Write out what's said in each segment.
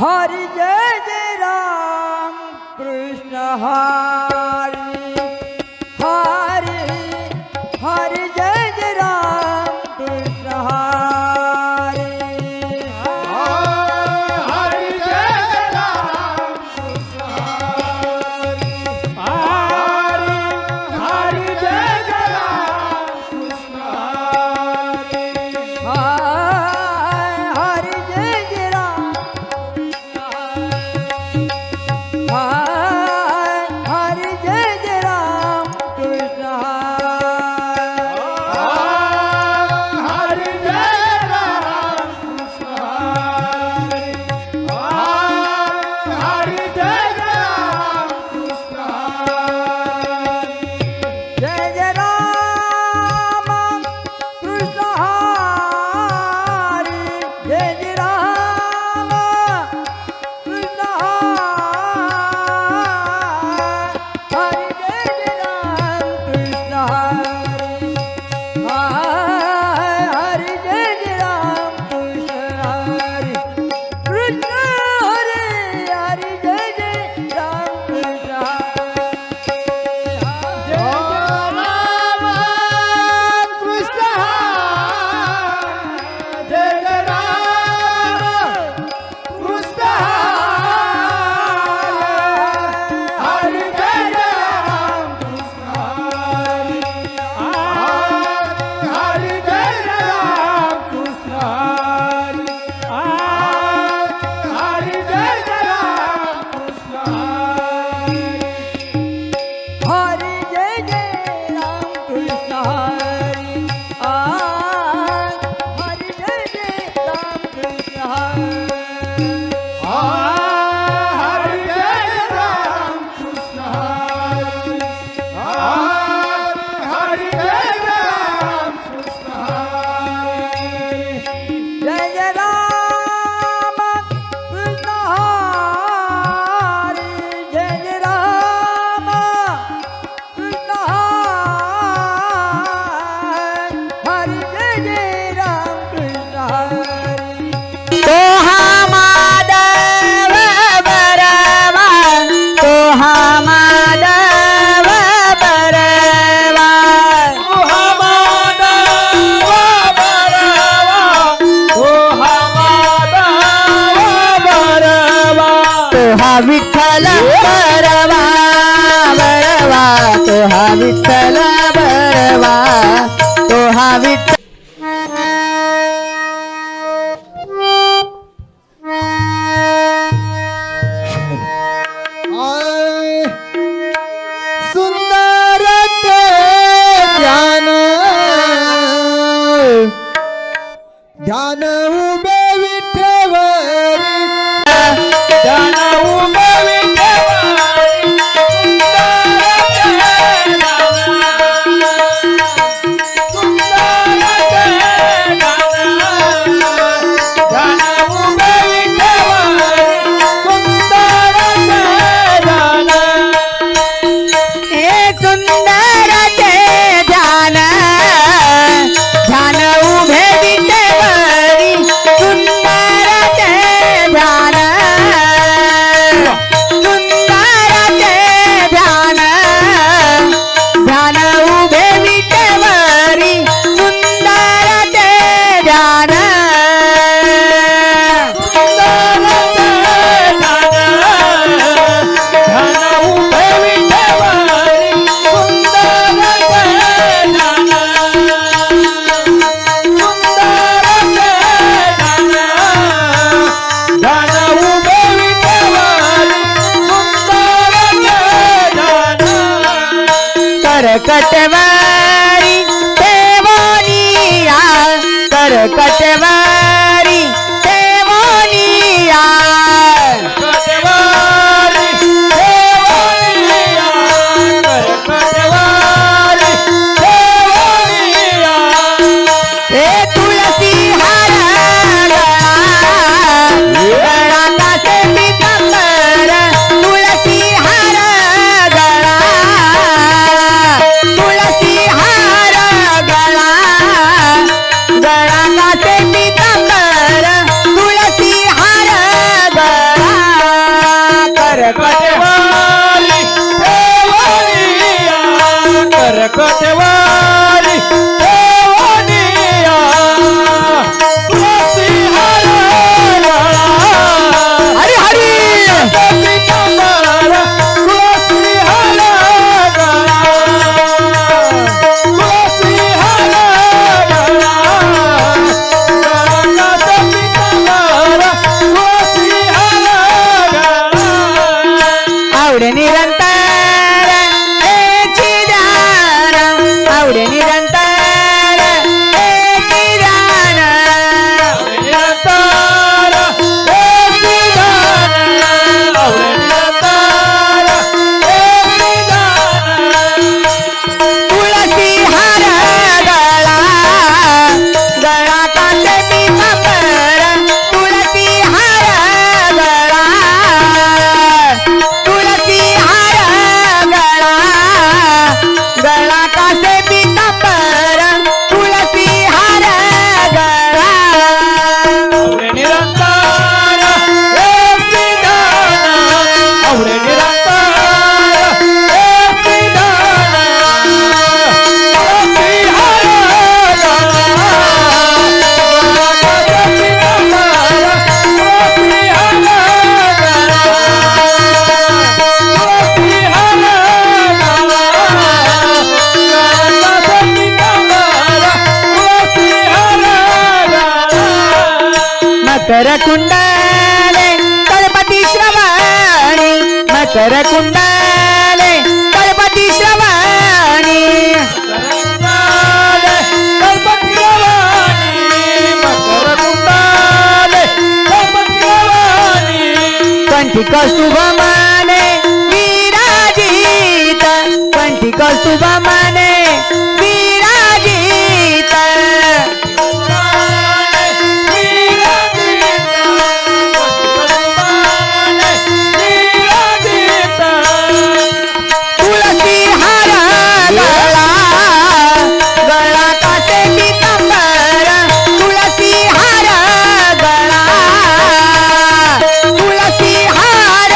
हरि जय जय राम कृष्ण हरि हरि हरि जय जय राम कृष्ण हरि हरि जय राम कृष्ण हरि हरि जय राम कृष्ण हरि हरि जय जय राम हरि जय जय राम कृष्ण हरि जय राम कृष्ण हरि जय राम कृष्ण जय जय राम कृष्ण हरि जय जय राम कृष्ण हरि जय जय राम कृष्ण हरि जय जय राम कृष्ण हरि कृष्ण हरि हरि जय जय राम कृष्ण हरि जय जय राम कृष्ण हरि हरि जय जय राम कृष्ण हरि जय राम कृष्ण हरि जय राम कृष्ण जय जय राम कृष्ण हरि जय जय राम कृष्ण हरि जय जय राम कृष्ण हरि तोहा माधव बरवा तोहा माधव बरवा तोहा विठ्ठल बरवा बरवा तोहा विठ्ठल बरवा तोहा विठ्ठल सुंदर ते ध्यान ध्यान उभे विठेवरी ध्यान उभे विठेवरी सुंदर ते ध्यान उभे विठेवरी सुंदर ते हे सुंदर ते ध्यान ध्यान उभे विठेवरी सुंदर ते ध्यान सुंदर ते ध्यान ध्यान उभे विठेवरी सुंदर ते ध्यान करकटवारी देवनिया करकटवारी देवनिया हे तुलसी हार गळा कासे पितांबर तुलसी हार गळा तुलसी हार गळा गळा कासे कटेवारी देवनिया तुळसी हार गळा हरी हरी पितांबर तुळसी हार गळा तुळसी हार गळा गळाचा पितांबर तुळसी हार गळा आवडे निरंतर एची ध्यान आवडे निरंतर एची ध्यान निरंतर एसी दान आवडे निरंतर एसी दान तुळसी हार गळा गळा कांदे पितांबर तुळसी हार गळा तुळसी हार गळा गळा कांदे पितांबर तुळसी हार गळा आवडे निरंतर एसी दान आवडे निरंतर एसी दान तुळसी हार गळा गळाचा पितांबर तुळसी हार गळा तुळसी हार गळा गळाचा पितांबर तुळसी हार गळा मकर कुंडले गणपती श्रवणी मकर कुंडले गणपती श्रवणी करंदाले गणपती भवानी मकर कुंडाले गणपती भवानी कंठी कौस्तुभ माने विराजित कंठी कौस्तुभ माने विराजित कुंडाले विराजिता कुंडाले विराजिता तुळसी हार गळा गळा कासे पितांबर तुळसी हार गळा तुळसी हार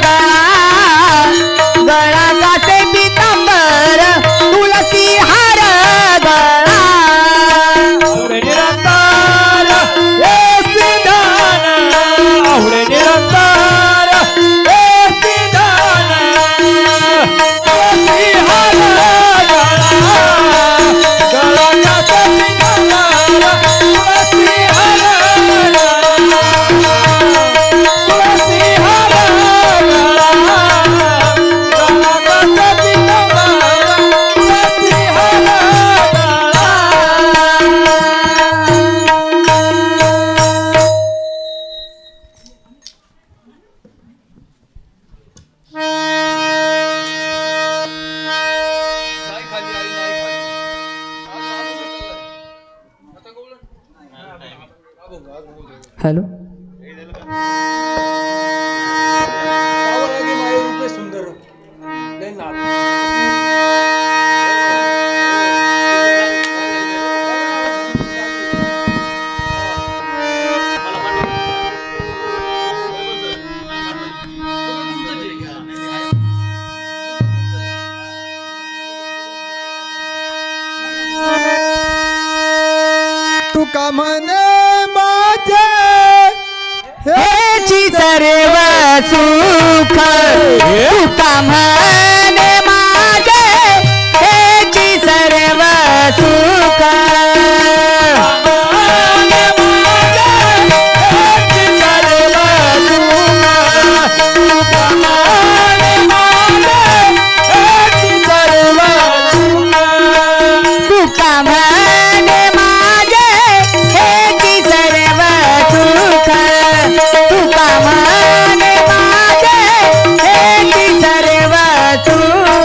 गळा गळा कासे पितांबर तुळसी हार गळा आवडे निरंतर एसी दान आवडे निरंतर एसी दान तुळसी हार गळा गळाचा पितांबर तुळसी हार गळा तुळसी हार गळा गळाचा पितांबर तुळसी हार हॅलो तुका म्हणे माझे हेची सर्व सुख तुका म्हणे माझे हेची सर्व सुख तुका म्हणे माझे हेची सर्व सुख तुका म्हणे माझे हेची सर्व सुख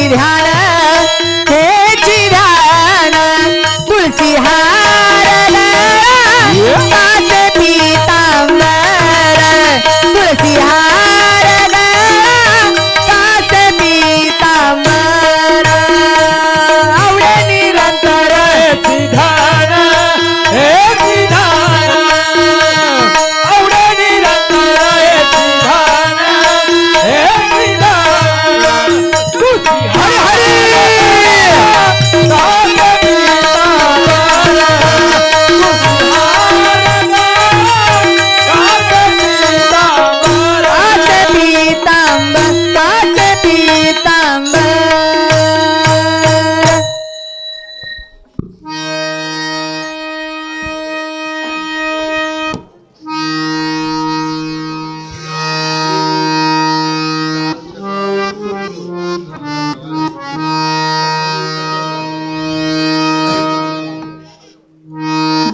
ध्यान हेची ध्यान तुळशी हार कास पीतांबर तुळशी हार कास पीतांबर आवडे निरंतर सिधान हे सिधान आवडे निरंतर हे सिधान हे सिधान तुझी हरी हरी कास पीतांबर कास पीतांबर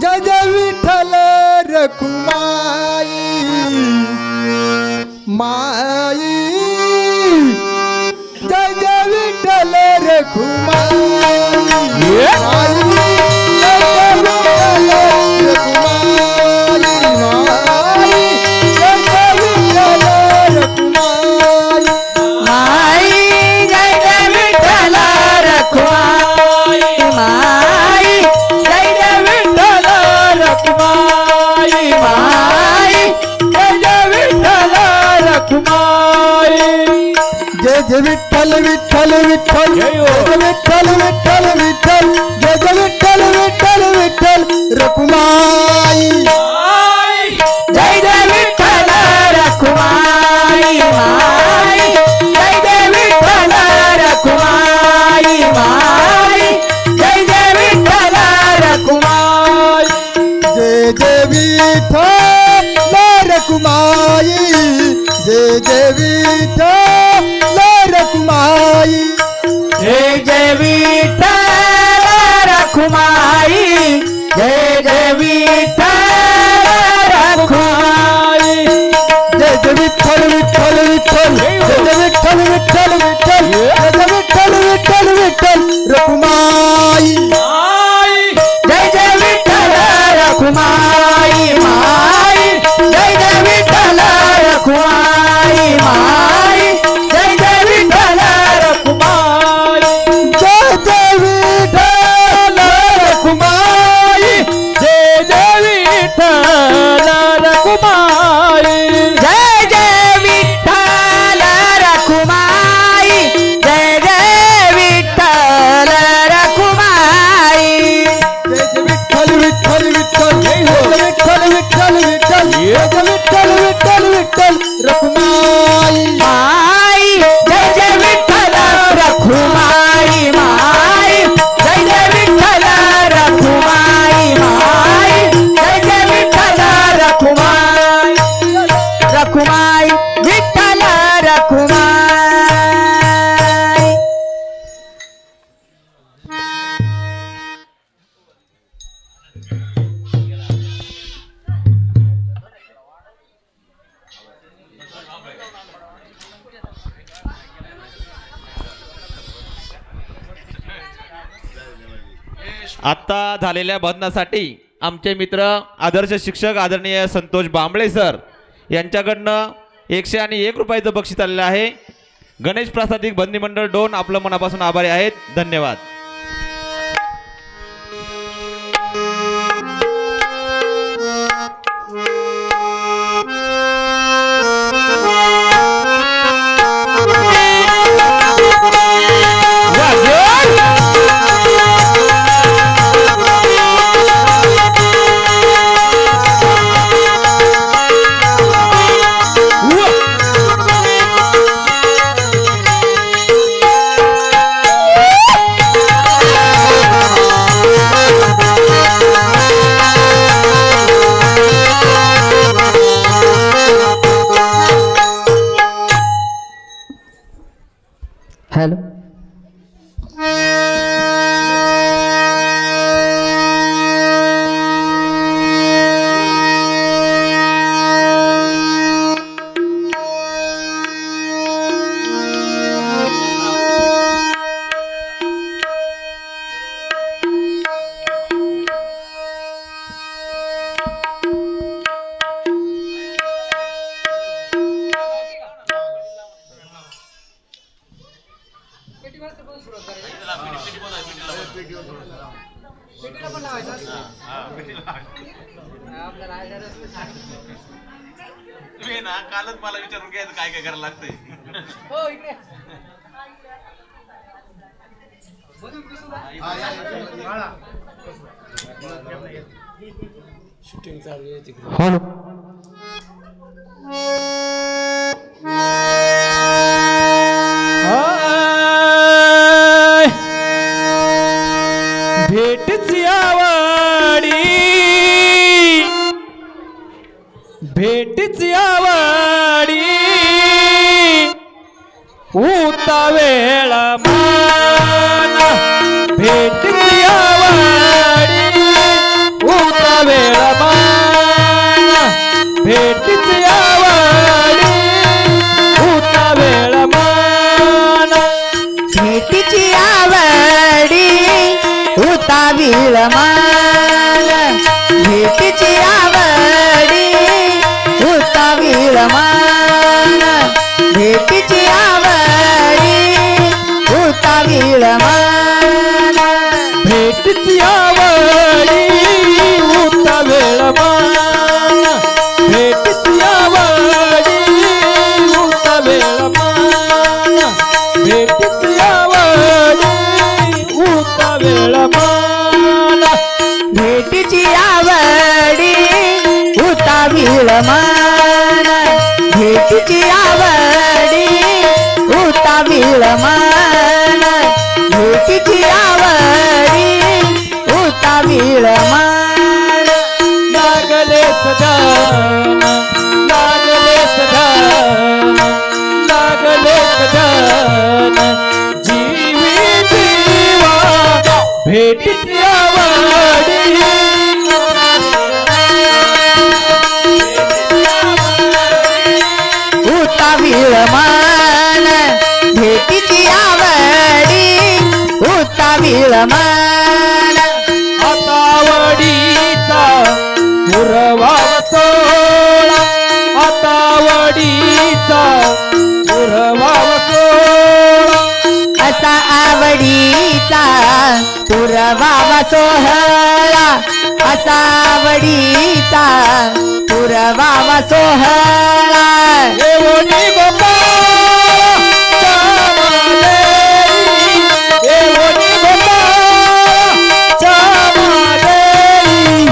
जय जय विठ्ठल रखुमाई माई जय जय विठ्ठल रखुमाई माई जय जय विठ्ठल रखुमाई माई जय जय विठ्ठल रखुमाई माई जय जय विठ्ठल रखुमाई माई जय जय विठ्ठल रखुमाई माई जय जय विठ्ठल रखुमाई जय जय विठ्ठल विठ्ठल विठ्ठल जय जय विठ्ठल विठ्ठल विठ्ठल जय जय विठ्ठल विठ्ठल विठ्ठल रखुमाई जय जय विठ्ठल रखुमाई माई जय जय विठ्ठल रखुमाई माई जय जय विठ्ठल रखुमाई जय जय विठ्ठल रखुमाई जय जय विठ्ठल रखुमाई जय जय विठ्ठल रखुमाई जय जय विठ्ठल रखुमाई जय जय विठ्ठल विठ्ठल विठ्ठल जय जय विठ्ठल विठ्ठल विठ्ठल जय जय विठ्ठल विठ्ठल विठ्ठल रखुमाई जय जय विठ्ठल रखुमाई माई जय जय विठ्ठल रखुमाई माई जय जय विठ्ठल रखुमाई जय जय विठ्ठल रखुमाई जय जय विठ्ठल रखुमाई जय जय विठ्ठल रखुमाई जय जय विठ्ठल रखुमाई जय जय विठ्ठल विठ्ठल विठ्ठल जय जय विठ्ठल विठ्ठल विठ्ठल जय जय विठ्ठल विठ्ठल विठ्ठल रखुमाई माई जय जय विठ्ठल रखुमाई माई जय जय विठ्ठल रखुमाई माई जय जय विठ्ठल रखुमाई रखुमाई विठ्ठल रखुमाई आत्ता झालेल्या भजनासाठी आमचे मित्र आदर्श शिक्षक आदरणीय संतोष बांबळे सर यांच्याकडनं 101 रुपयाचं बक्षीस आलेलं आहे. गणेश प्रासादिक बंदी मंडळ डोन आपलं मनापासून आभारी आहेत. धन्यवाद. हॅलो तुम्ही ना कालच मला विचारून घ्यायचं काय काय करायला लागतंय. हॅलो. भेटची आवडी भेटची आवडी उता वेळ माना भेटची आवडी उता वेळ माना भेटची आवडी उता वेळ माना भेटीची आवडी उता विळमान भेटीची आवडी उता विळमान भेटीची आवडी उता विळमान भेटची आवडी उता वेळ माना भेटची आवडी उता वेळ माना भेटची आवडी उता वेळ माना भेटीची आवडी उता विळमान भेटीची आवडी उता विळमान भेटीची आवडी उता विळमान लागले सदान लागले सदान लागले सदान जीवी जीवा भेटची आवडी उता विळमान भेटीची आवडी उता विळमान आतावडीचा पुरवाव सोळा आतावडीचा पुरवाव सोळा असा आवडीचा पुरवावा सोहळा असा आवडीचा पुरवावा सोहळा एवढी गोपाळ चामादेवी एवढी गोपाळ चामादेवी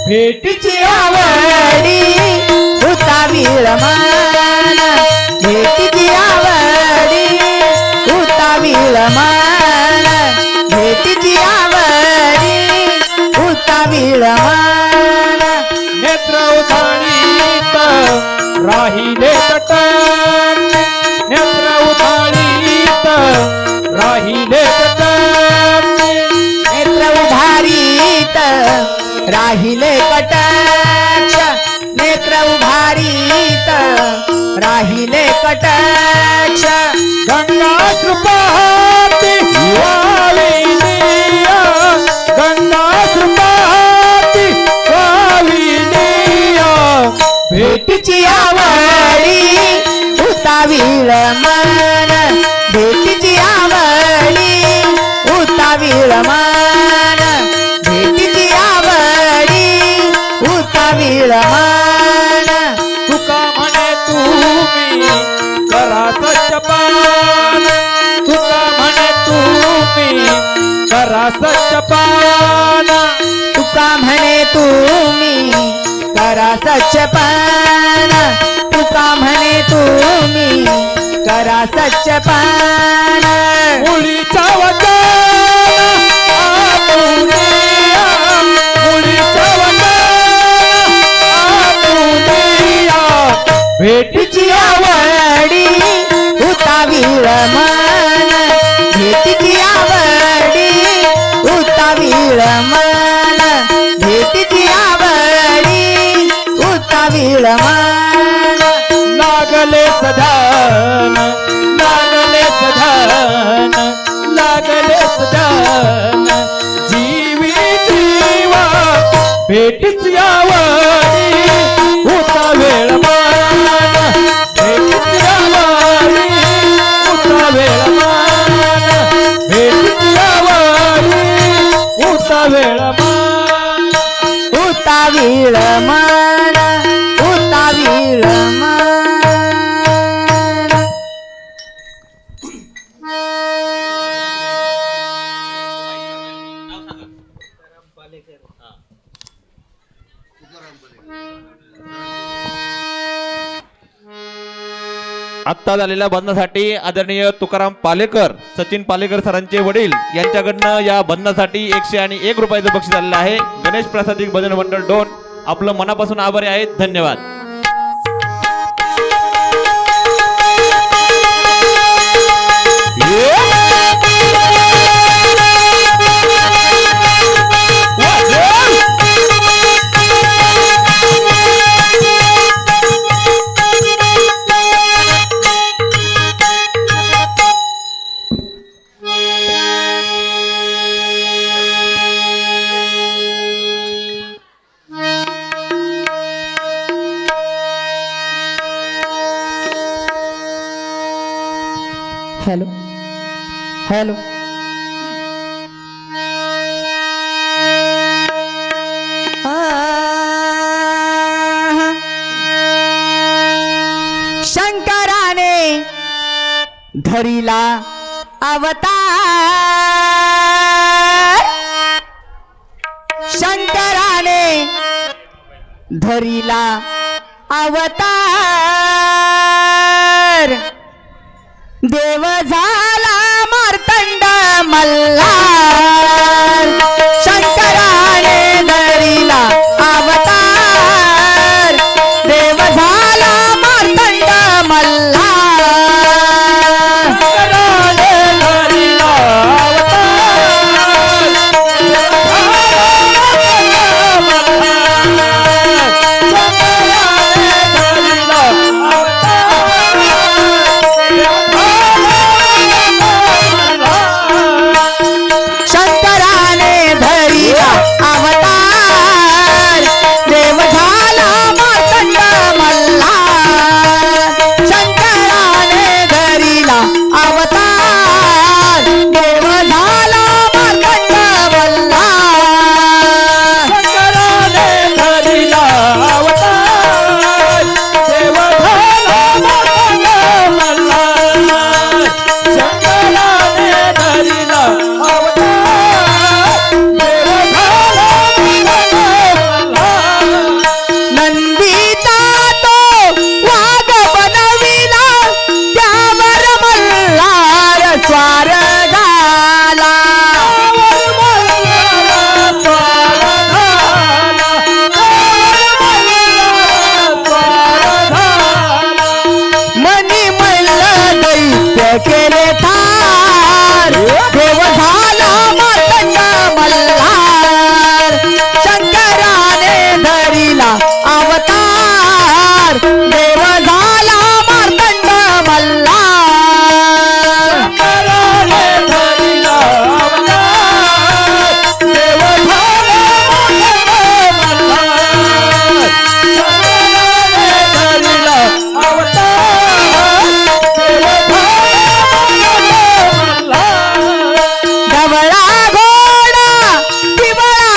भेटीची आवडी उता विळमान भेटीची आवडी उता विळमान भेटीची आवडी उता विळमान नेत्र उधाळीत राहिले तटन नेत्र उधाळीत राहिले तटन नेत्र उभारीत राहिले कटाक्ष नेत्र उभारीत राहिले कटाक्ष गंगा कृपाती वाविनिया गंगा कृपाती वाविनिया भेटीची आवडी उता विळमान भेटीची आवडी उता विळमान भेटीची आवडी उता विळमान तुका म्हणे तुम्ही करा सच्चपान तुका म्हणे तुम्ही करा सच्चपान तुका म्हणे तुम्ही करा सच्चपान तुका म्हणे तुम्ही करा सच्चपान मुलीचा वचन आपुनिया मुलीचा वचन आपुनिया भेटीची आवडी उता विळमान भेटीची आवडी उता विळमान भेटीची आवडी उता विळमान लागले सदान लागले सदान लागले सदान जीवी जीवा भेटीची आवडी उता वेळ माना भेटीची आवडी उता वेळ माना आत्ता झालेल्या बंधनासाठी आदरणीय तुकाराम पालेकर, सचिन पालेकर सरांचे वडील यांच्याकडनं या बंधनासाठी 101 रुपयाचं बक्षीस आलेलं आहे. गणेश प्रासादिक भजन मंडळ 2 आपलं मनापासून आभारी आहेत. धन्यवाद. हॅलो हॅलो शंकराने धरिला अवतार, शंकराने धरिला अवतार, देव झाला मार्तंड मल्हार, शंकराने धरिला अवतार, देव झाला मार्तंड मल्हार, शंकराने धरिला केले ठार, देव झाला मार्तंड मल्हार, शंकराने धरिला अवतार, देव झाला मार्तंड मल्हार, शंकराने धरिला अवतार, देव झाला मार्तंड मल्हार, शंकराने धरिला अवतार, देव ढवळा घोडा पिवळा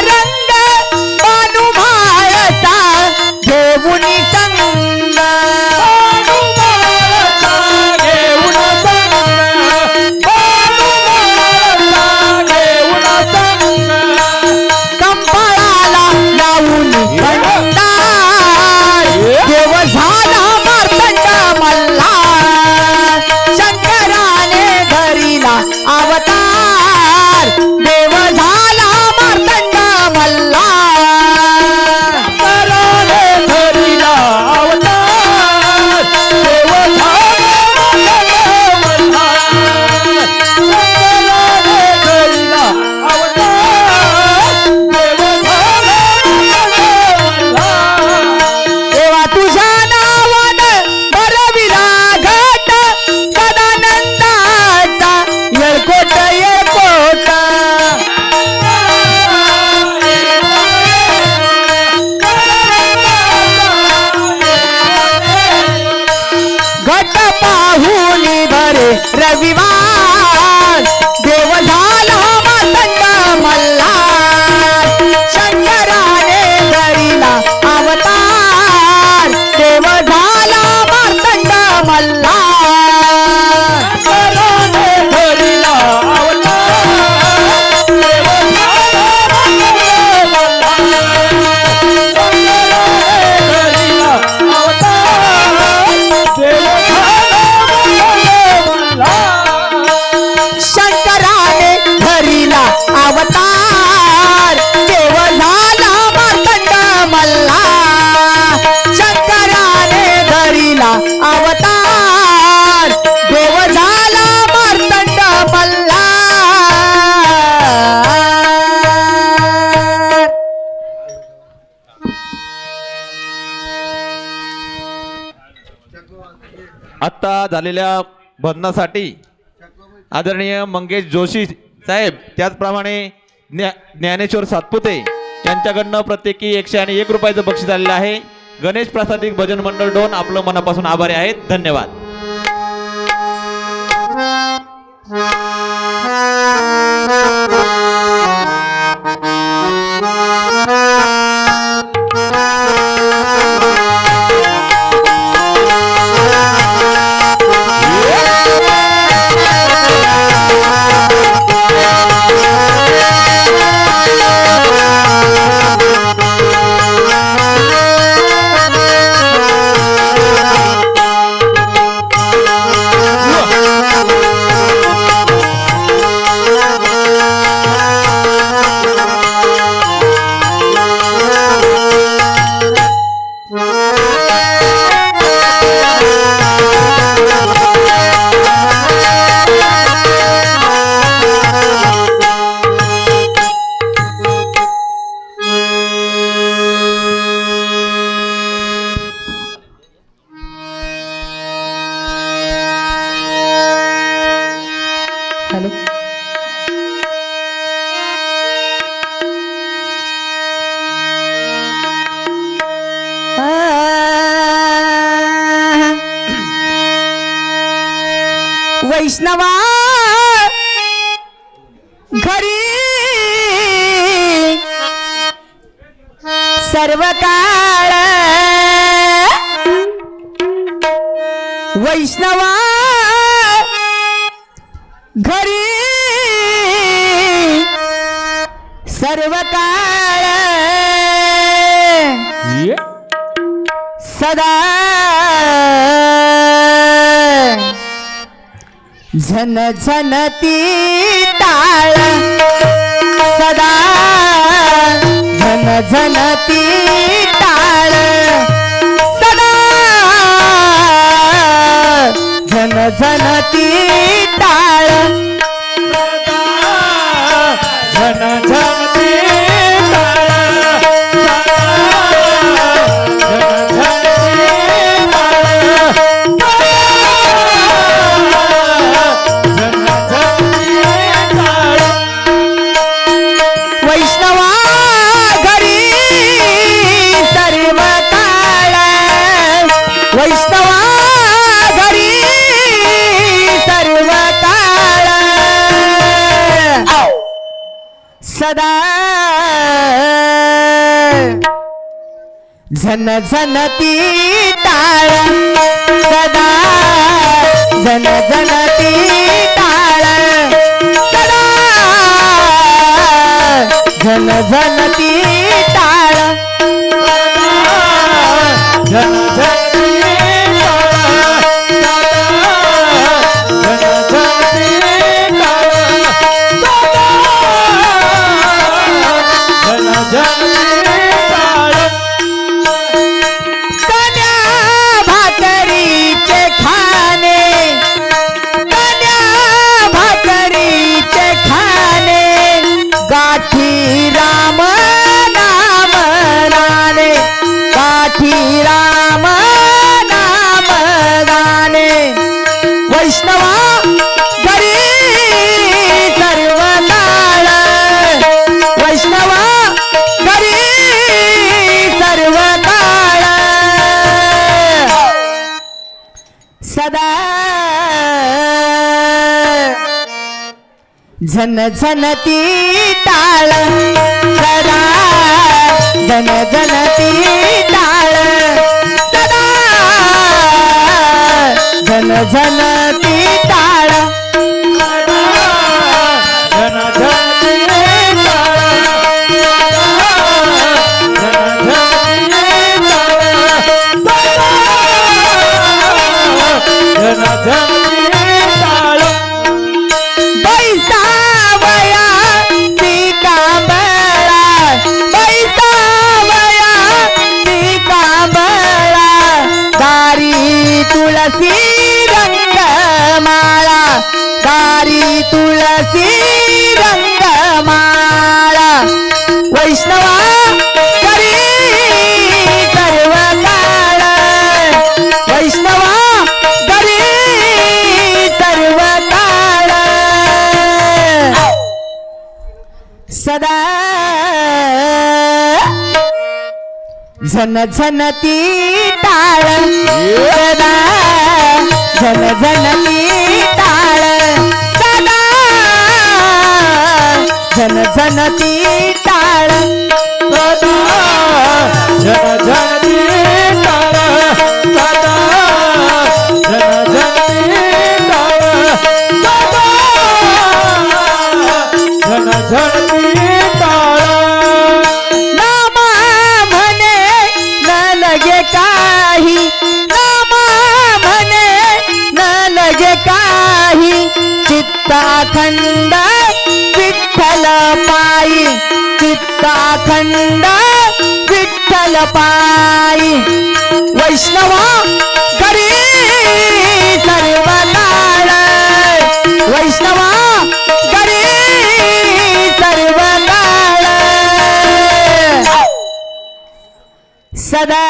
रंग भानुभाळचा घेऊन संग, भानुभाळचा घेऊन संग, भानुभाळचा घेऊन संग, कंपाळाला लावून भंडार, देव झाला मार्तंड मल्हार, शंकराने धरिला अवतार, देव झाला मार्तंड मल्हार, शंकराने धरिला अवतार, देव झाला मार्तंड मल्हार, शंकराने धरिला अवतार, देव झाला मार्तंड मल्हार, देवा तुझ्या नावानं भरविला घट, सदानंदाचा येळकोट येळकोट, घट पाहून भरे रविवार, देव झाला मार्तंड मल्हार, शंकराने धरिला अवतार, देव झाला मार्तंड मल्हार, शंकराने धरिला अवतार, देव झाला मार्तंड मल्हार, शंकराने धरिला अवतार, देव झाला झालेल्या बंधनासाठी आदरणीय मंगेश जोशी साहेब, त्याचप्रमाणे ज्ञानेश्वर सातपुते यांच्याकडनं प्रत्येकी 101 रुपयाचं बक्षीस आलेलं आहे. गणेश प्रासादिक भजन मंडळ डोन आपलं मनापासून आभारी आहेत. धन्यवाद. हॅलो. वैष्णवा घरी सर्व काळ वैष्णवा घरी सर्व काळ सदा झन झनती टाळ सदा झन झनती टाळ सदा झन झनती टाळ झन झनती वैष्णवा घरी सर्व काळ वैष्णवा घरी सर्व काळ सदा झन झनती टाळ सदा झन झनती टाळ सदा झन झनती टाळ झन झनती कन्या भाकरीचे खाणे कन्या भाकरीचे खाणे गाठी राम नाम गाणे गाठी राम नाम गाणे वैष्णवा घरी सर्व काळ वैष्णवा घरी सर्व काळ सदा झन झनती टाळ सदा झन झनती टाळ सदा झन झनती टाळ झन झनती झन झनती बैसावया सिकांबळा बैसावया सिकांबळा दारी तुळसी रंगमाळा दारी तुळसी रंगमाळा वैष्णवा घरी सर्व काळ वैष्णवा घरी झन झनती टाळ सदा झन झनती टाळ सदा झन झनती टाळ सदा जन जनती टाळ सदा जन जनती टाळ सदा जन जनती टाळ नामा म्हणे न लगे काही नामा म्हणे न लगे काही चित्ताखंड विठ्ठल पायी चित्ताखंड विठ्ठल पायी वैष्णवा घरी सर्व काळ वैष्णवा घरी सर्व काळ सदा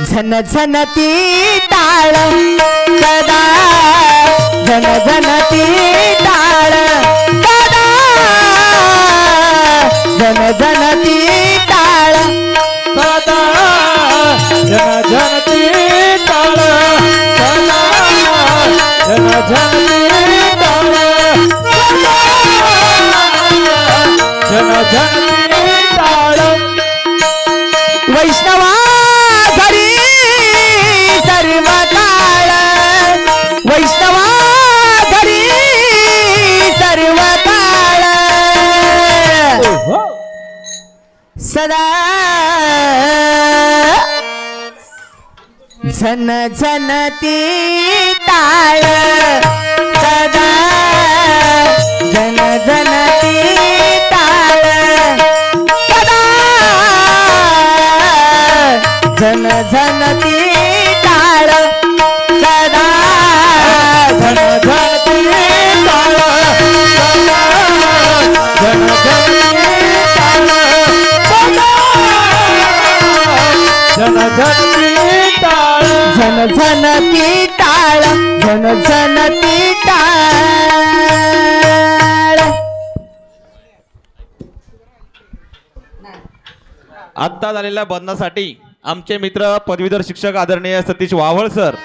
झन झनती टाळ सदा झन झनती टाळ सदा झन झनती टाळ सदा जन जनती टाळ सदा जन जनती टाळ सदा जन जनती टाळ वैष्णवा घरी सर्व काळ वैष्णवा घरी सर्व काळ सदा झन झनती टाळ सदा झन झनती टाळ सदा झन झनती टाळ सदा जन जनती टाळ सदा जन जनती टाळ सदा जन जनती टाळ झन झनती टाळ झन झनती टाळ आत्ता झालेल्या बंधनासाठी आमचे मित्र पदवीधर शिक्षक आदरणीय सतीश वावळ सर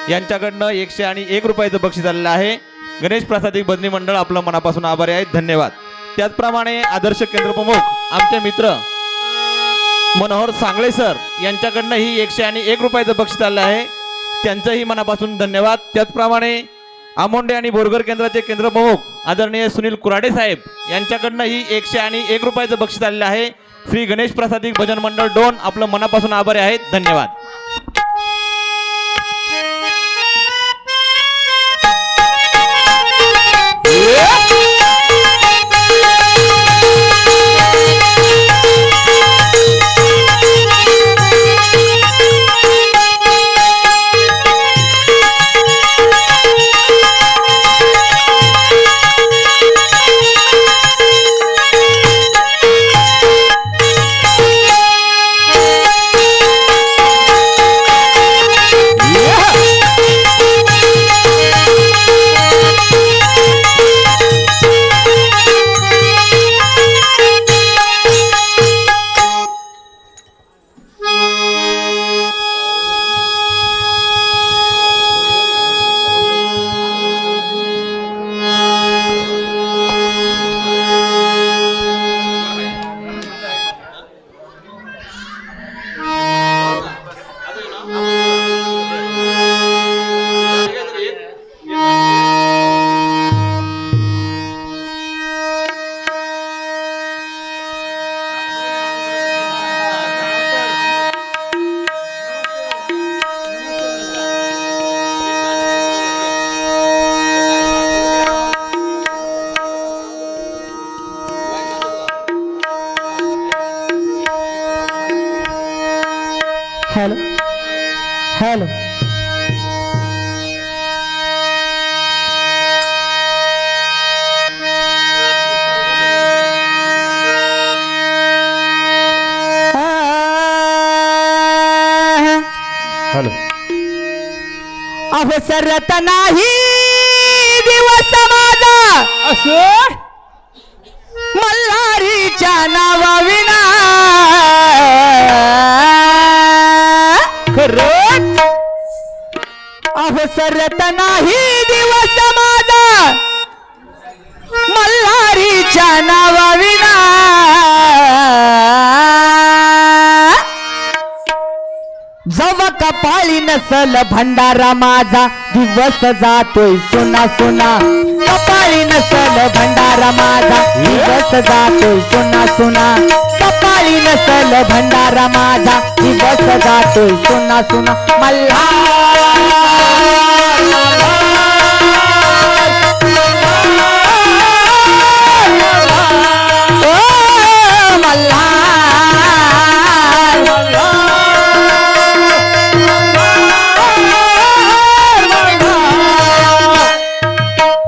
यांच्याकडनं 101 रुपयाचं बक्षीस आलेलं आहे. गणेश प्रासादिक बदनी मंडळ आपलं मनापासून आभारी आहेत, धन्यवाद. त्याचप्रमाणे आदर्श केंद्र प्रमुख आमचे मित्र मनोहर सांगळे सर यांच्याकडनं ही 101 रुपयाचं बक्षीस आलेलं आहे, त्यांचंही मनापासून धन्यवाद. त्याचप्रमाणे आमोंडे आणि बोरगर केंद्राचे केंद्र प्रमुख आदरणीय सुनील कुराडे साहेब यांच्याकडनं ही 101 रुपयाचं बक्षीस आलेलं आहे. श्री गणेश प्रसादिक भजन मंडळ डोन आपलं मनापासून आभारी आहेत, धन्यवाद. हॅलो हॅलो हॅलो अवसरत नाही दिवस माझा असं मल्हारीच्या नावाविना खरंच अवसरत नाही दिवस माझा मल्हारीच्या नावाविना जव कपाळी नसल भंडारा माझा दिवस जातोय सुना सुना कपाळी नसल भंडारा माझा दिवस जातोय सुना सुना कपाळी नसल भंडारा माझा दिवस जातोय सुना सुना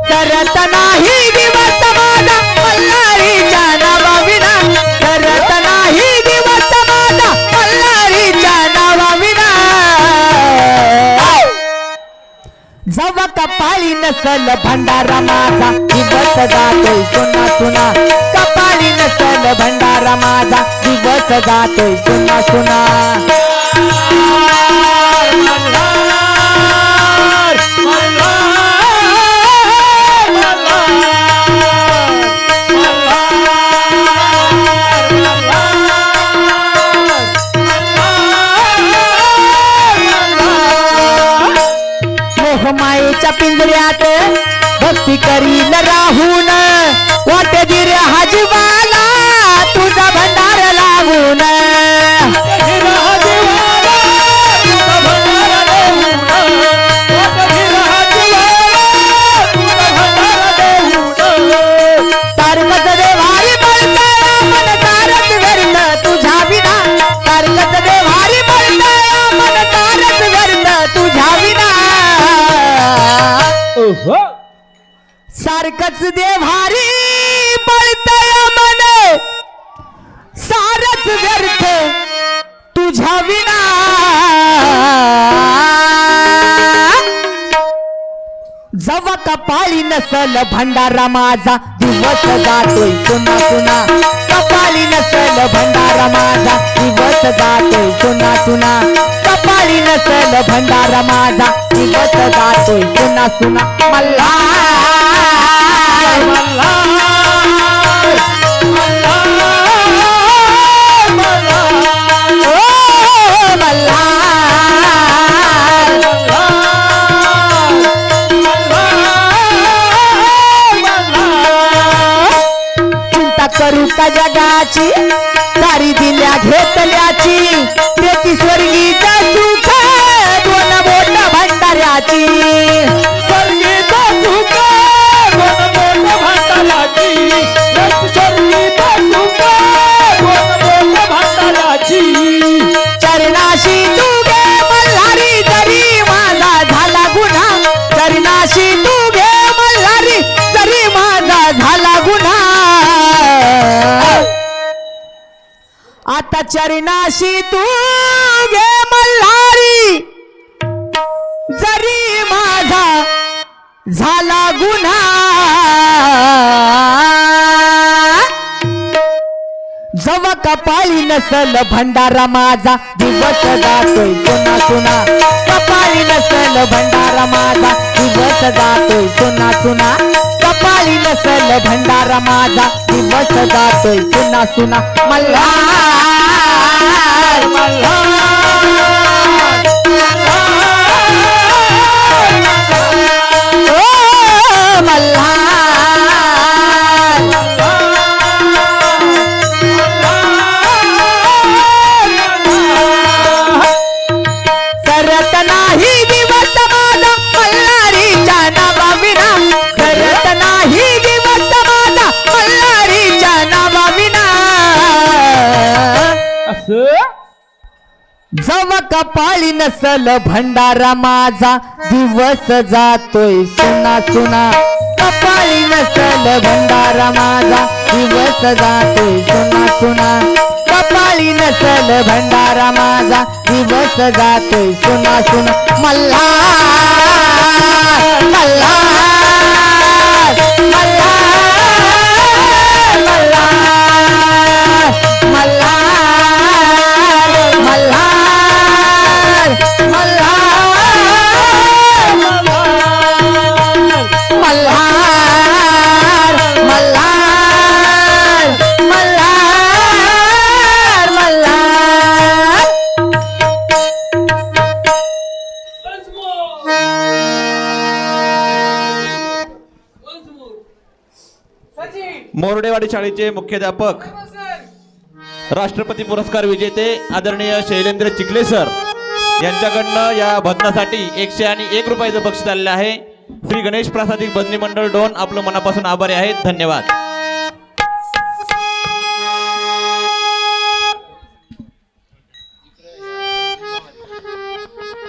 सरत नाही दिवस माझा मल्हारीच्या नावाविना सरत नाही दिवस माझा मल्हारीच्या नावाविना जव कपाळी नसल भंडारा माझा दिवस जातोय सुना सुना कपाळी नसल भंडारा माझा दिवस जातोय सुना सुना मोहमायेच्या पिंजऱ्यात भक्ती करील राहून वाटे धीर हाजीवाला तुझा भंडार लागून सारखंच देवारी बळतया मन सारच व्यर्थ तुझ्या विना सारखंच देवारी बळतया मन सारच व्यर्थ तुझ्या विना ओहो सारखंच देवारी बळतय मन सारच व्यर्थ तुझ्या विना जव कपाळी नसल भंडारा माझा दिवस जातोय सुना सुना कपाळी नसल भंडारा माझा दिवस जातोय सुना सुना कपाळी नसल भंडारा माझा दिवस जातोय सुना सुना मल्हार ओ मल्हार करू का जगाची सारी दिल्या घेतल्याची तेती स्वर्गीचा सुख दोन बोट भंडाऱ्याची स्वर्गीचा सुख दोन बोट भंडाराची स्वर्गीचा सुख दोन बोट भंडाराची चरणाशी तू घे मल्हारी जरी माझा झाला गुन्हा चरणाशी तू घे मल्हारी जरी माझा झाला गुन्हा आता चरणाशी तू घे मल्हारी जरी माझा झाला गुन्हा जव कपाळी नसल भंडारा माझा दिवस जातोय सुना सुना कपाळी नसल भंडारा माझा दिवस जातोय सुना सुना कपाळी नसल भंडारा माझा दिवस जातोय सुना सुना मल्हार मल्हार ओ मल्हार सरत नाही दिवस माझा मल्हारीच्या नावाविना सरत नाही दिवस माझा मल्हारीच्या नावाविना असं जव कपाळी नसल भंडारा माझा दिवस जातोय सुना सुना कपाळी नसल भंडारा माझा दिवस जातोय सुना सुना कपाळी नसल भंडारा माझा दिवस जातोय सुना सुना मल्हार मल्हार मल्हार मल्हार बोर्डेवाडी शाळेचे मुख्याध्यापक राष्ट्रपती पुरस्कार विजेते आदरणीय शैलेंद्र चिखले सर यांच्याकडनं या भजनासाठी 101 रुपयाचं बक्षीस आलेलं आहे. श्री गणेश प्रासादिक भजनी मंडळ डोन आपलं मनापासून आभारी आहेत. धन्यवाद.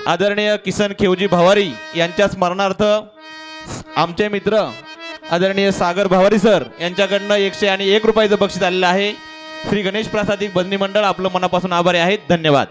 आदरणीय किसन खेवजी भवारी यांच्या स्मरणार्थ आमचे मित्र आदरणीय सागर भवारी सर यांच्याकडनं 101 रुपयाचं बक्षीस आलेलं आहे. श्री गणेश प्रासादिक भजनी मंडळ आपलं मनापासून आभारी आहेत. धन्यवाद.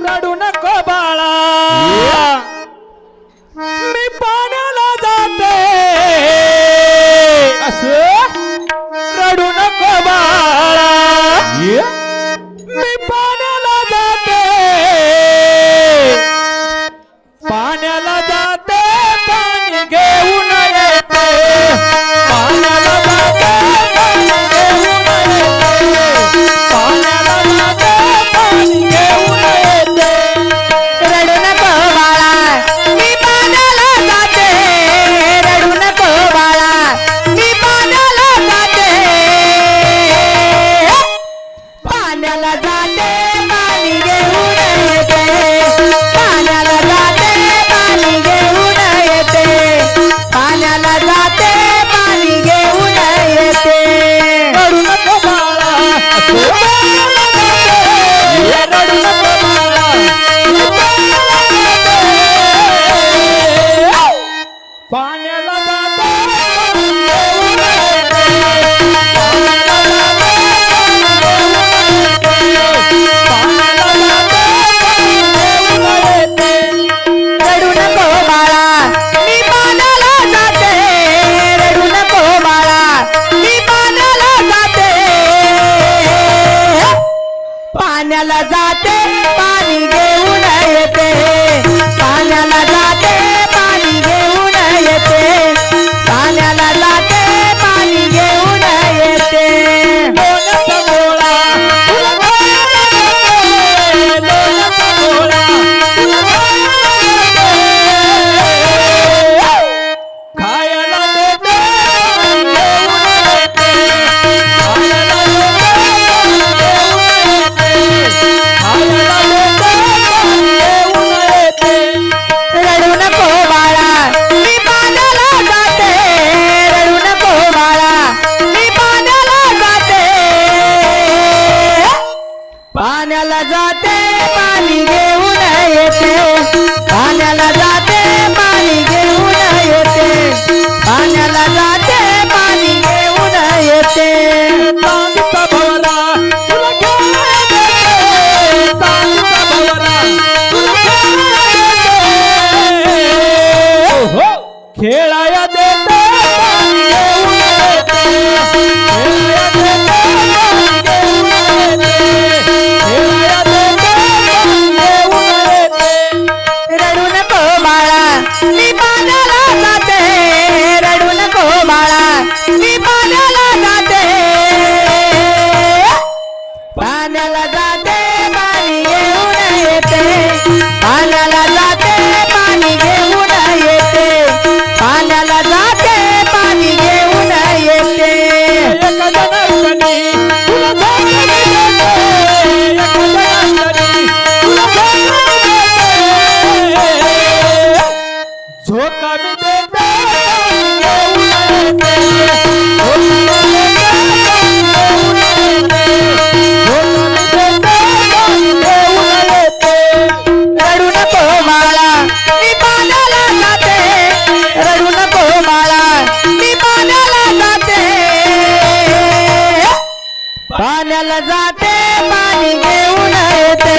रडू नको बाळा मी पाण्याला जाते असं रडू नको बाळा मी पाण्याला जाते पाण्याला जाते पाणी घेऊन येते पाण्याला जाते पाणी घेऊन येते पाण्याला जाते पाणी घेऊन येते रडू नको बाळा मी पाण्याला जाते रडू नको बाळा मी पाण्याला जाते पाण्याला जाते पाणी घेऊन येते पाण्याला जाते पाणी घेऊन येते पाण्याला जाते पाणी घेऊन येते रडू नको बाळा रडू नको बाळा पाण्याला जाते रडू नको बाळा मी पाण्याला जाते रडू नको बाळा मी पाण्याला जाते पाण्याला जाते पाणी घेऊन येते पाण्याला जाते पाणी घेऊन येते पाण्याला जाते पाणी घेऊन येते लोण्याचा गोळा तुला लोण्याचा गोळा खायला देते खायला देते खायला देते पाण्याला जाते पाणी घेऊन येते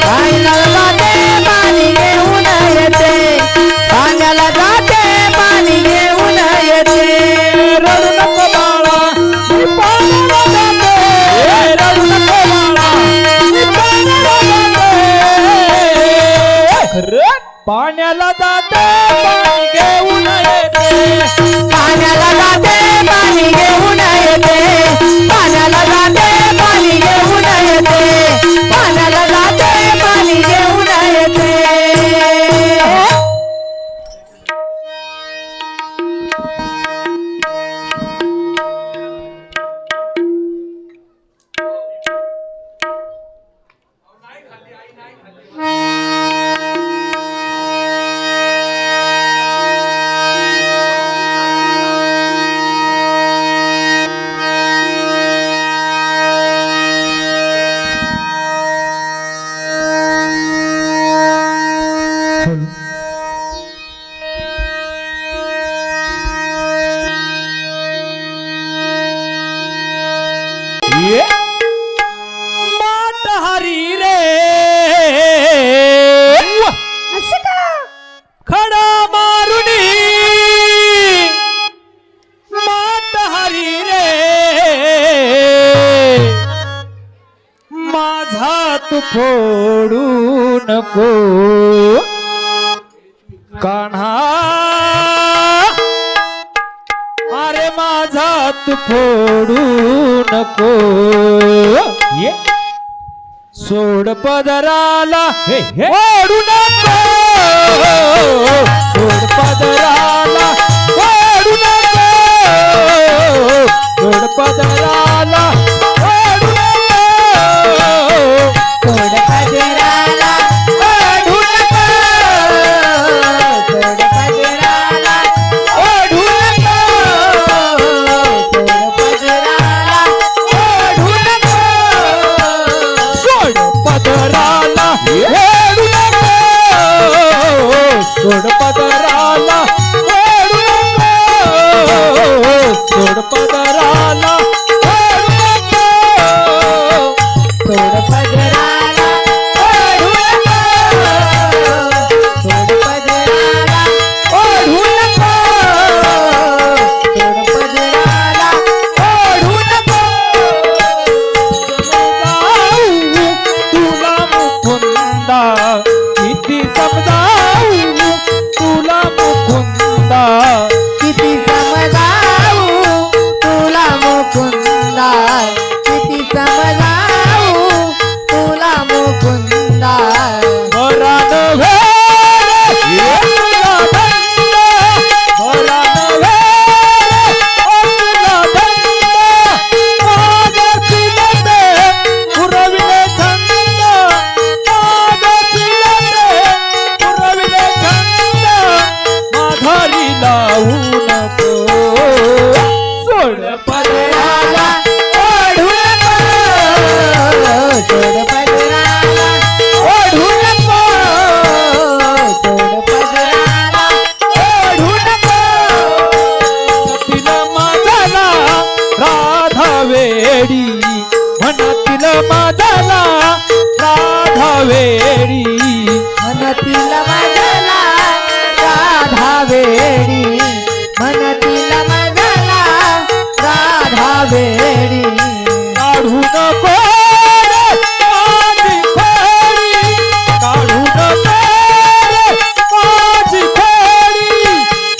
पाण्याला जाते पाणी घेऊन येते पाण्याला जाते पाणी घेऊन येते रडू नको बाळा मी पाण्याला जाते रडू नको बाळा मी पाण्याला जाते पाण्याला जाते पाणी घेऊन येते पाण्याला जाते पाणी घेऊन येते पाण्याला जाते पाणी घेऊन येते पाण्याला जाते पाणी घेऊन येते ये माट हरी रे खडा मारुनी माट हरी रे माझा तू फोडू नको कान्हा अरे माझा तू फोडू नको ये सोड पदराला ओढू नको सोड पदराला ओढू नको सोड पदराला ओढू नको सोड पदराला ओढू नको सोड पदराला ओढू नको सोड पदराला ओढू नको सोड पदराला ओढू नको सोड पदराला ओढू नको सोड पदराला ओढू नको सोड पदराला ओढू नको सोड पदराला ओढू नको सोड पदराला ओढू नको तुला मुकुंदा किती समजावू तुला मुकुंदा किती समजावू तुला मुकुंदा किती समजावू तुला मुकुंदा वरान वेळ तुला दंड वरान वेळ तुला दंड मागतील ते पुरविले छंद मागतील ते पुरविले छंद माघारी लावू नको सोड पदराला ओढू नको सोड पदराला ओढू नको सोड पदराला ओढू नको म्हणतील माझाला राधा वेडी म्हणतील माझाला राधा वेडी मनतील माझला राधा वेडी मनतील माझला राधा वेडी काढू नको रे माझी खोडी काढू नको रे माझी खोडी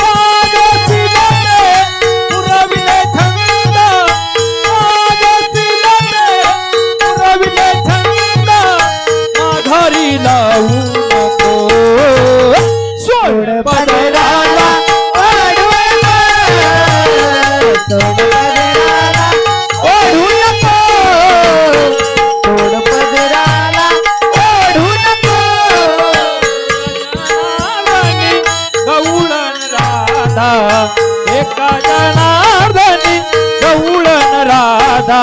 मागची लटे पुरविले छंद मागची लटे पुरविले छंद माघारी लावू नको सोड पदराला ओढू नको सोड पदराला ओढू नको सोड पदराला ओढू नको गवळण राधा एका जनार्दनी गवळण राधा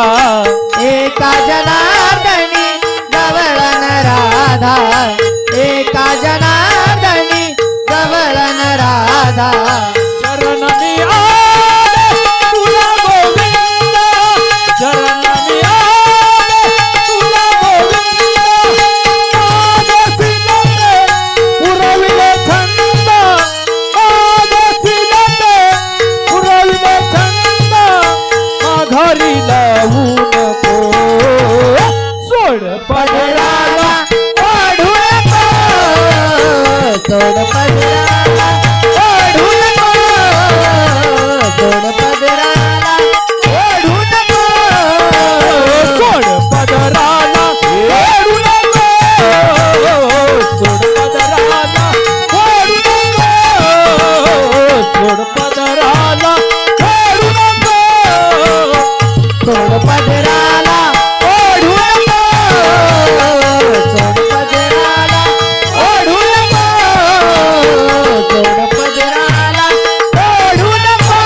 एका जनार्दनी गवळण राधा एका जनार्दनी गवळण राधा चरण मी आले तुला गोविंद चरण मी दोरी लावू नको सोड पदराला ओढू नको सोड पदराला ओढू नको सोड पदराला ओढू नको सोड पदराला ओढू नको सोड पदराला ओढू नको सोड पदराला ओढू नको सोड पदराला ओढू नको सोड पदराला ओढू नको सोड पदराला ओढू नको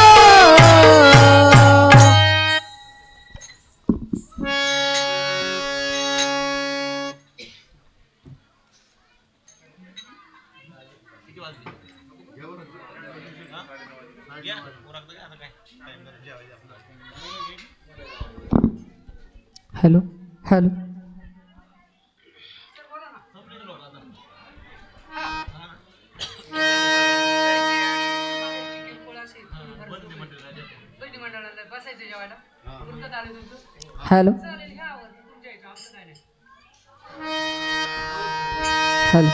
hello hello hello hello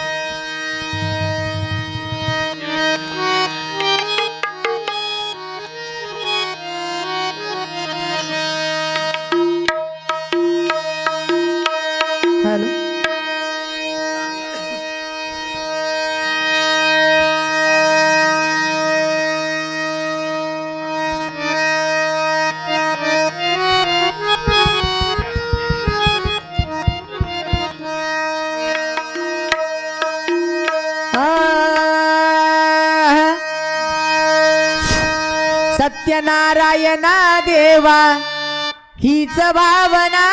hello Satyanarayana देवा हीच भावना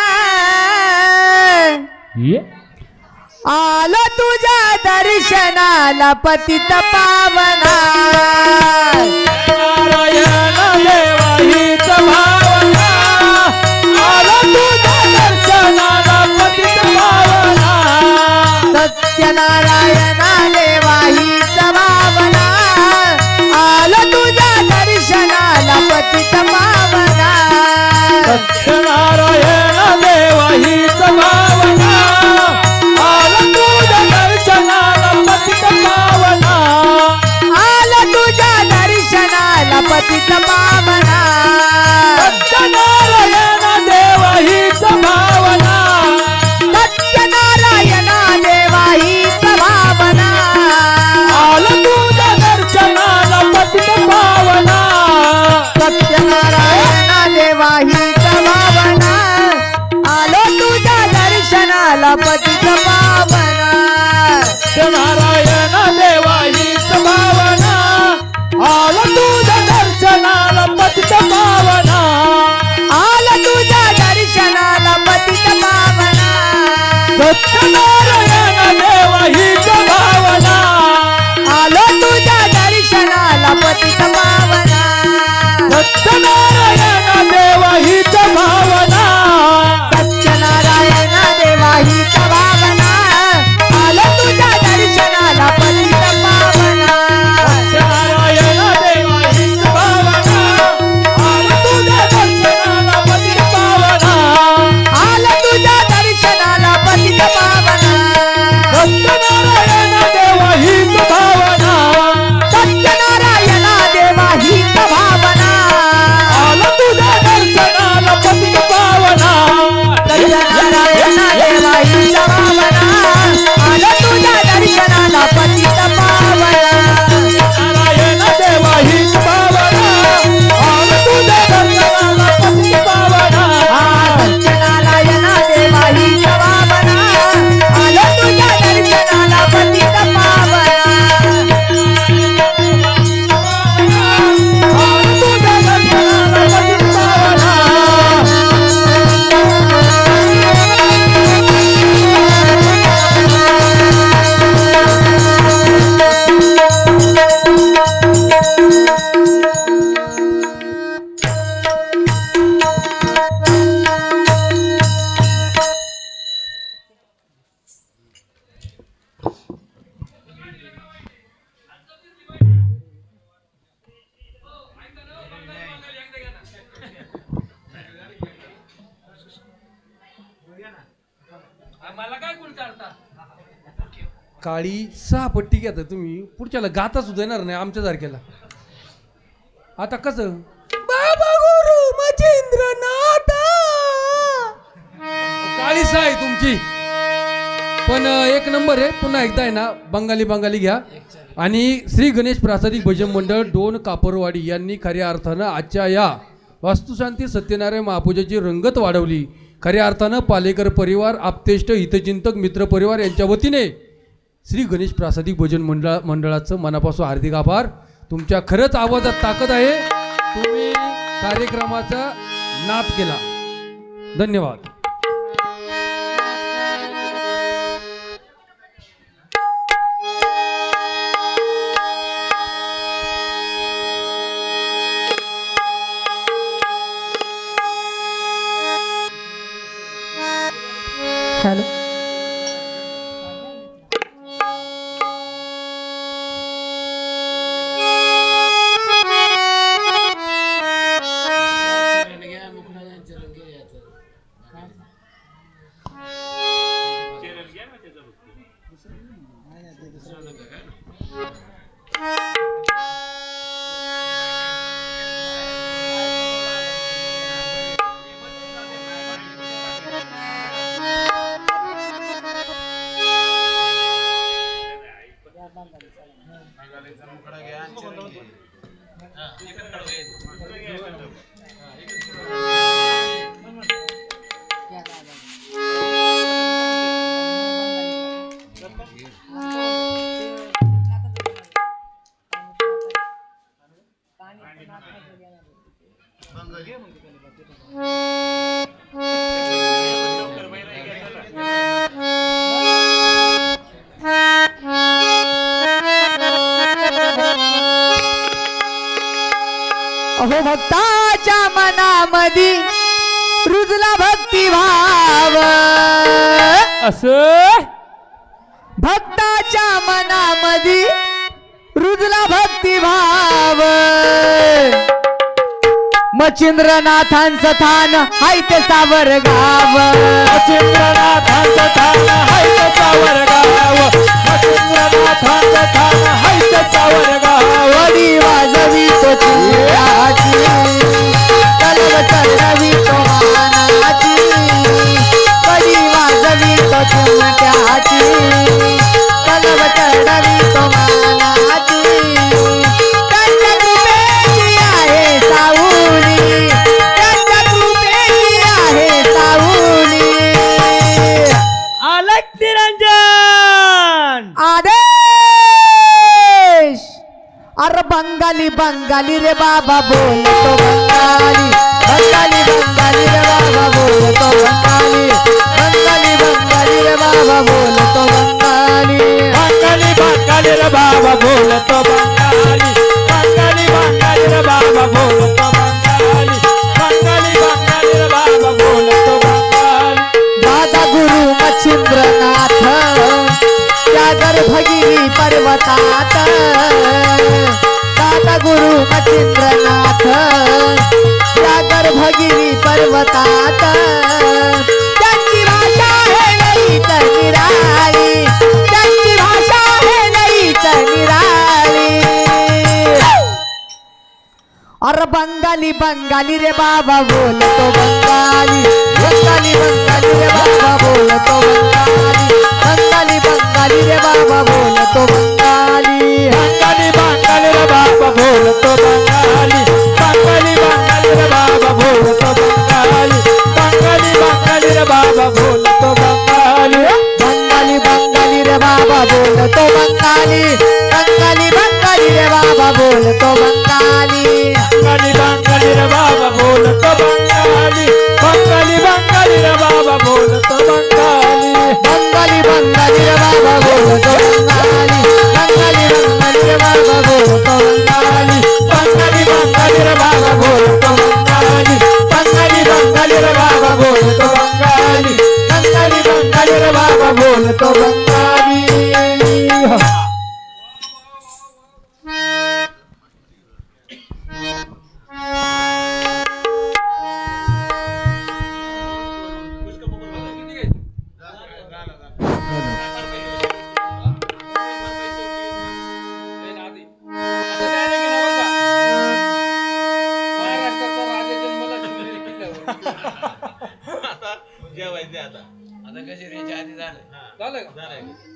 आलो तुझ्या दर्शनाला पतित पावना नारायण देवा हीच भावना आलो तुझ्या दर्शनाला पतित पावना सत्यनारायणा देवा हीच भावना आलो तुझ्या दर्शनाला पतित पावना सत्यनारायण देवा हीच भावना आलो तुझ्या दर्शनाला पतित पावना आलो तुझ्या दर्शनाला पतित पावना सत्यनारायण देवा हीच भावना सत्यनारायणा देवा हीच भावना आलो तुझ्या दर्शनाला पतित पावना सत्यनारायणा देवा हीच भावना आलो तुझ्या दर्शनाला पतित पावना नारायण देवा हीच भावना आलो तुझ्या दर्शनाला पतित पावना आलो तुझ्या दर्शनाला पतित पावना सत्यनारायण देवा हीच भावना आलो तुझ्या दर्शनाला पतित पावना सत्यनारायण देवा हीच भावना सत्यनारायणा देवा हीच भावना आलो तुझ्या दर्शनाला पतित पावना सत्यनारायण देवा हीच भावना आलो तुझ्या दर्शनाला पतित पावना आलो तुझ्या दर्शनाला पतित पावना सत्यनारायण देवा हीच भावना सत्यनारायणा देवा हीच भावना काळी 6 पट्टी घेता तुम्ही, पुढच्याला गाता सुद्धा येणार नाही आमच्यासारख्याला. आता कसं बाबा गुरु मच्छिंद्रनाथ, काळी 6 आहे तुमची, पण एक नंबर आहे. पुन्हा एकदा आहे ना बंगाली घ्या. आणि श्री गणेश प्रासादिक भजन मंडळ 2 कापरवाडी यांनी खऱ्या अर्थानं आजच्या या वास्तुशांती सत्यनारायण महापूजेची रंगत वाढवली. खऱ्या अर्थानं पालेकर परिवार, आप्तेष्ट, हितचिंतक, मित्र परिवार यांच्या वतीने श्री गणेश प्रासादिक भजन मंडळाचं मनापासून हार्दिक आभार. तुमच्या खरंच आवाजात ताकद आहे, तुम्ही कार्यक्रमाचा नाद केला. धन्यवाद. हॅलो. अहो भक्ताच्या मनामध्ये रुजला भक्तिभाव, असं भक्ताच्या मनामध्ये रुजला भक्तिभाव. मच्छिंद्रनाथांचं थान हाय ते सावरगाव, मच्छिंद्रनाथांचं ठाण हाय त्याचा वरगाव, मच्छिंद्रनाथांचं ठाण हाय त्याचा वरगाव. वडी वाजवी तो चिमट्याची, कलव चढवी तो मानाची. वडी वाजवी तो चिमट्याची, कलव चढवी तो मानाची. त्यांच्या कृपेची आहे सावली, त्यांच्या कृपेची आहे सावली. अलग निरंजन आदेश. अरे बंगाली बंगाली रे बाबा बोलतो बंगाली, बंगाली बंगाली रे बाबा बोलतो बंगाली, बंगाली बंगाली रे बाबा बोलतो बंगाली. बंगाली बंगाली रे बाबा बोलतो बंगाली, बंगाली बंगाली रे बाबा बोलतो बंगाली, बंगाली बंगाली रे बाबा बोलतो बंगाली. दादा गुरु मच्छिंद्रनाथ त्या गर्भगिरी पर्वतात, दादा गुरु मच्छिंद्रनाथ त्या गर्भगिरी पर्वतात. त्यांची भाषा आहे लईच निराळी, त्यांची भाषा आहे लईच निराळी. अरे बंगाली बंगाली रे बाबा बोलतो बंगाली, बंगाली बंगाली रे बाबा बोलतो बंगाली, बंगाली बंगाली रे बाबा बोलतो बंगाली. बंगाली बंगाली रे बाबा बोलतो बंगाली, बंगाली बंगाली रे बाबा बोलतो बंगाली, बंगाली बंगाली रे बाबा बोलतो बंगाली. बंगाली बंगाली रे बाबा बोलतो बंगाली, बंगाली बंगाली रे बाबा बोलतो बंगाली. बंगाली बंगाली रे बाबा बोलतो बंगाली, बंगाली बंगाली रे बाबा बोलतो बंगाली. बंगाली बंगाली रे बाबा बोलतो बंगाली, बंगाली बंगाली रे बाबा बोलतो बंगाली, बंगाली बंगाली रे बाबा बोलतो बंगाली, बंगाली बंगाली रे बाबा बोलतो बंगाली, बंगाली बंगाली रे बाबा बोलतो बंगाली. आता जेवायचे आता आता कशी रेच्या आधी झालं झालं का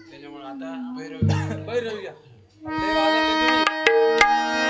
त्याच्यामुळे आता भैरवी भैरवी घ्या लय वाजवले तुम्ही.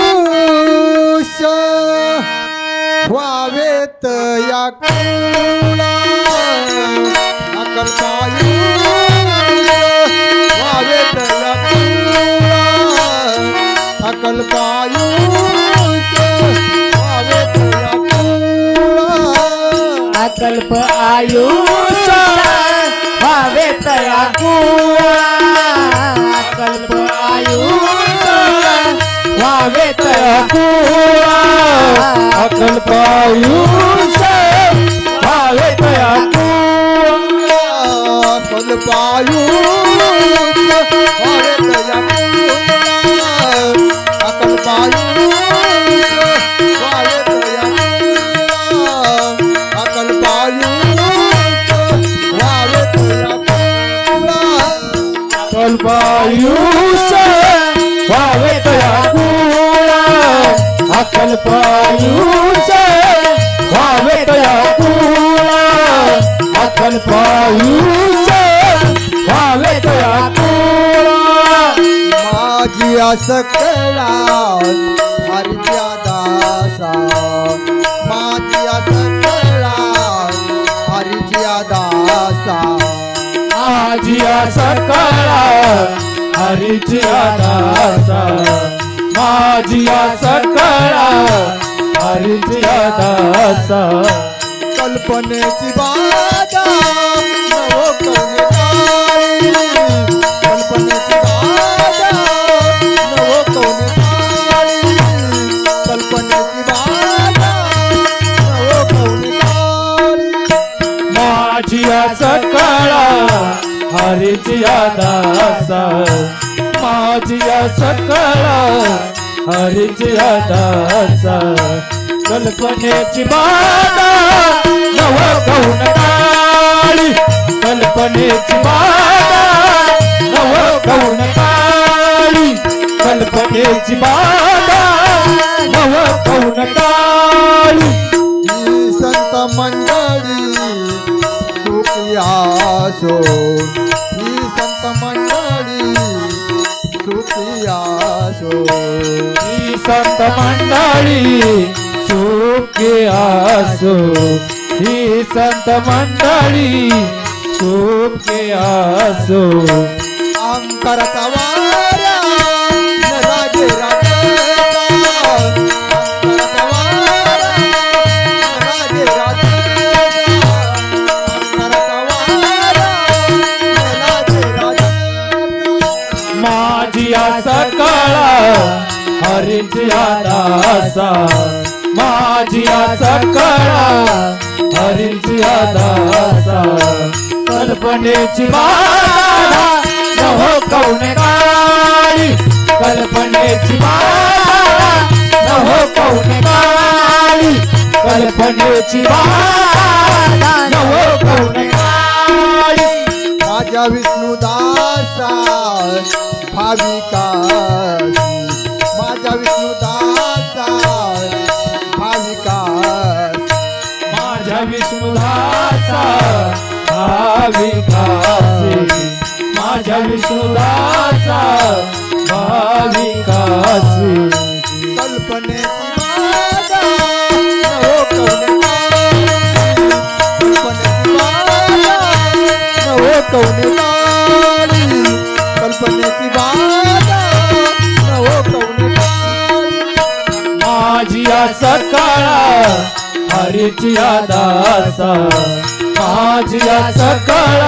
अकल्पायुष व्हावेत या कुळा अकल्पायुष व्हावेत या कुळा अकल्पायुष व्हावेत या कुळा अकल्प आयुष व्हावे तया कुळा अकल्प आयुष व्हावे तया कुळा अकल्पायुष व्हावे तया कुळा अकल्पायुष व्हावेत या कुळा अकल्पायुष व्हावेत या कुळा अकल्पायुष व्हावेत या कुळा अकल्पायुष व्हावे तया कुळा अकल्पायुष व्हावे तया कुळा अकल्पायुष व्हावे तया कुळा माझी सकला हरिच्या दासा माझी सकला हरिच्या दासा माझिया सकळा हरिचिया दासा माझिया सकळा हरिचिया दासा कल्पनेची बाधा नव कवने काळी कल्पनेची बाधा नव कवने काळी कल्पनेची बाधा नव कवने काळी माझिया सकळा हरिचिया दासा माझिया सकळा हरिचिया दासा कल्पनेची बाधा नव कौन काळी कल्पनेची बाधा नव कौन काळी कल्पनेची बाधा नव कौन काळी ही संत मंडळी सुखियासो ही संत मंडळी सुखियासो ही संत मंडळी सुखी असो ही संत मंडळी सुखी असो अंतरचा वारा न राजे राजेचा अंतरचा वारा न राजे राजेचा अंतरचा वारा न राजे राजेचा माझिया सकळा हरिचिया दासा माझिया सकळा हरिचिया दासा कल्पनेची बाधा नव कौन काळी कल्पनेची बाधा नव कौन काळी कल्पनेची बाधा नव कौन काळी माझ्या विष्णुदासा भाविकासी माझ्या विष्णुदासा भाविकासी माझ्या विष्णुदासा भाविकासी माझ्या विष्णुदासा भाविकासी कल्पनेची बाधा नव कवने काळी कल्पनेची बाधा कवने काळी कल्पनेची बाधा नवो कवने काळी माझी सकाळ हरीची दास माझी सकाळ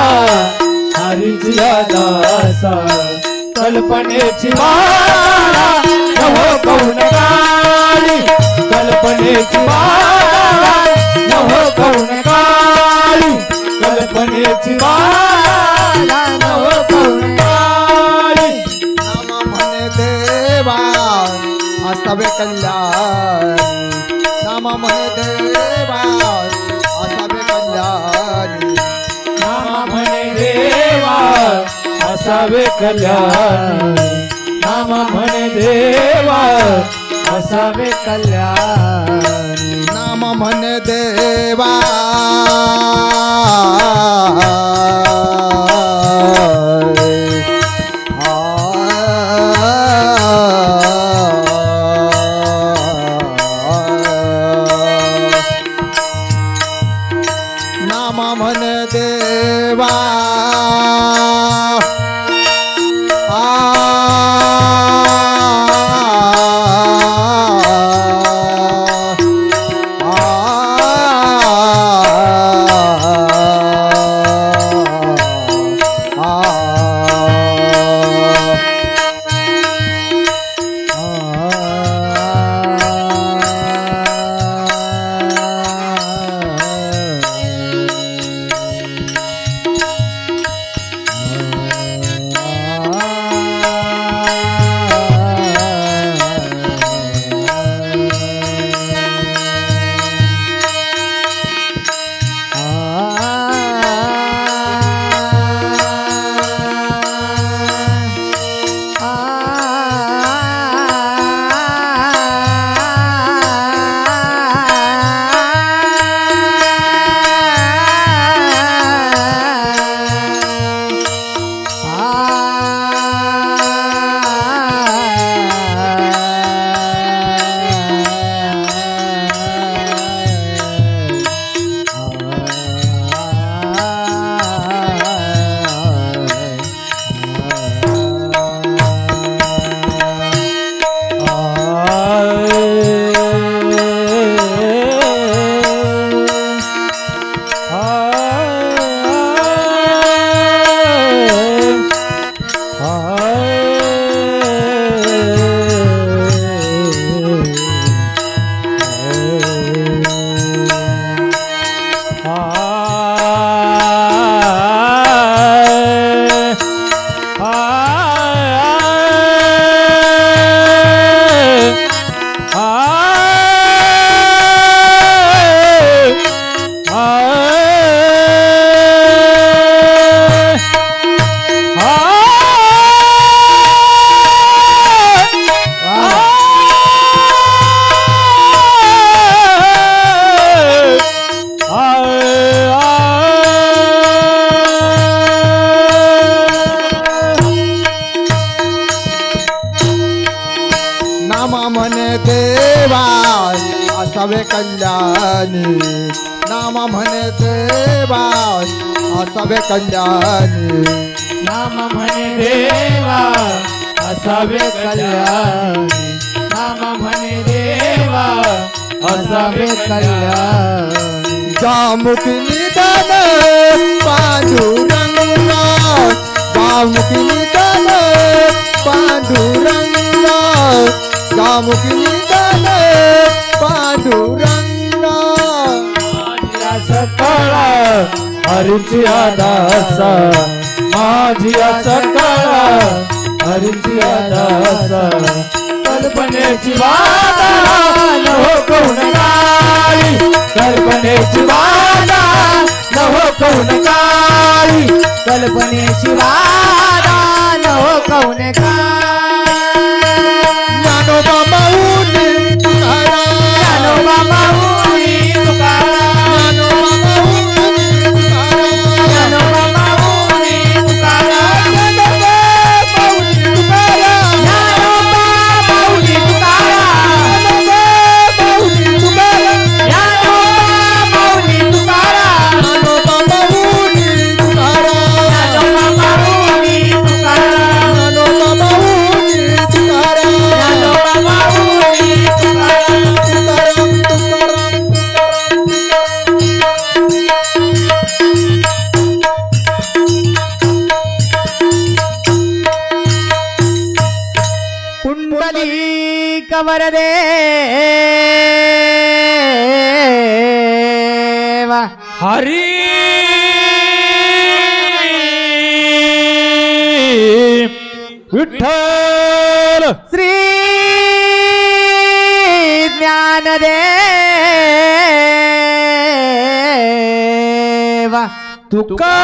हरीची दास कल्पनेची माळा नवो कौन काळी कल्पनेची माळा नवो कौन काळी कल्पनेची माळा नवो कौन काळी नाम म्हणे देवा असावे कल्याण नाम म्हणे देवा असावे कल्याण नाम म्हणे देवा असावे कल्याण नाम म्हणे देवा असावे कल्याण नाम म्हणे देवा नाम म्हणे देवा असावे कल्याणी नाम म्हणे देवा असावे कल्याणी नाम म्हणे देवा असावे कल्याणी नाम म्हणे देवा असावे कल्याणी जामुखी निदान पांडुरंग जामुखी निदान पांडुरंग जामुखी निदान पांडुरंग माझी सकाळ हरीची दास माझी सकाळ हरीची दास कल्पनेची वादा न हो कौन काळी कल्पनेची वादा न हो कौन काळी कल्पनेची वादा न हो कौन ज्ञानोबा माऊली तुकाराम ज्ञानोबा माऊली तुकाराम ज्ञानोबा माऊली तुकाराम ज्ञानोबा माऊली तुकाराम ज्ञानोबा माऊली तुकाराम ज्ञानोबा माऊली तुकाराम ज्ञानोबा माऊली तुकाराम ज्ञानोबा माऊली तुकाराम कवरदेव हरी विठ्ठल श्री ज्ञानदेव तुका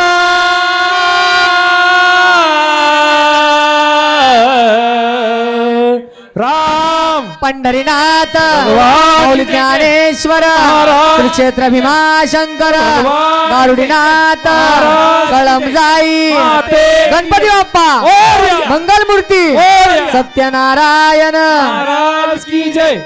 राम पंढरीनाथ भगवान मौली ज्ञानेश्वर महाराज. श्री क्षेत्र भीमाशंकर भगवान. गारुडीनाथ महाराज. कळमजाई माते. गणपती बाप्पा मोरया. मंगलमूर्ती मोरया. सत्यनारायण महाराज की जय.